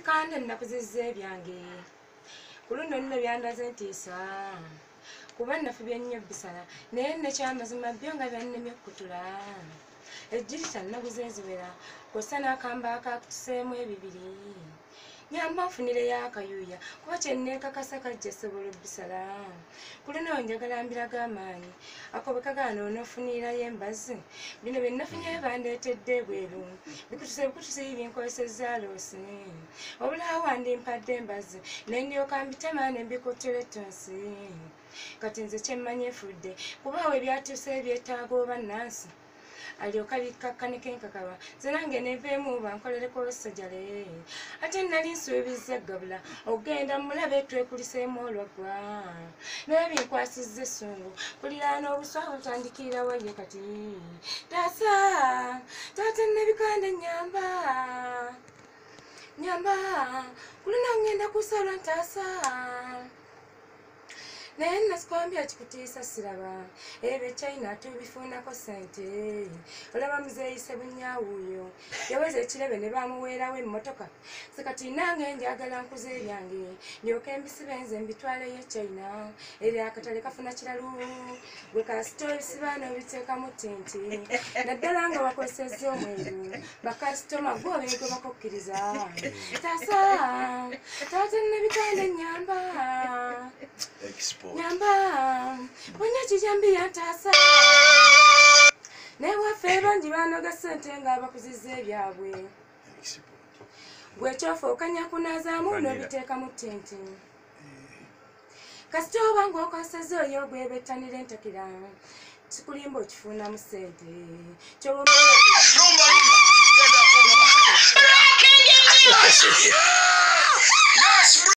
bikande nakuzizze byange kuluno nno byandaze ntiisa kuba nafubye nnyo bisala naye nekyamazima byo nga byannemye okutula ejjirita naguze eziwera kw'ossa n'akamba akakutuseemu ebibiri nyamba nfunire y'akayuya kuba kyenneekakasa kajja sobola obbisala kuluno njagala mbiraga amaanyi ako bwe kagaana onoofunirayo embazi bino bye nafunyeyo bandeetedde ebweru bikutuse binkozesezza loosi obulawo wandimpadde embazi ne ndyoka mbitema ne mbikuttira ettonsi kati nze kyemmanyi efudde kuba we byatuuse ebyetaaga oba nnansi alyoka bikkakkane kenkakaba nze nange neveemu bankolereko essajjale ate nali nsuubizza eggabula okugenda mulabe twekuliseemu olwaggwa naye binkwasizza essungu kuliraana obuswavu butandikirira waye kati taasa taata nebikande nyamba kulina ngenda kusala ntaasa naye nasikwambya kikutiisa siraba ebyo China tubifuunako sente olaba muzeeyise bunyaawuuyo yaweza ekirebe ne bamuweerawo emmotoka sekati nange njagala nkuze ebyange ndyoke mbisibe nze mbitwaleyo China eryo akatale kafuna kiralu gwe kasita obisiba n'obiteekamu tinti naddala nga wakozesezza omweru bakasitoma gwe obintu bakokkiriza taasa taata nebikande nyamba Wanya kijambi ya taasa newaffe bangi banoga ssente nga bakuzizza ebyabwe bwekyofa okanya kunazaamu n'obiteeka mu tinti kasita oba ng'okozesezza oyo ogwebettanira entakira kikulimba okifuunamu ssente kyoba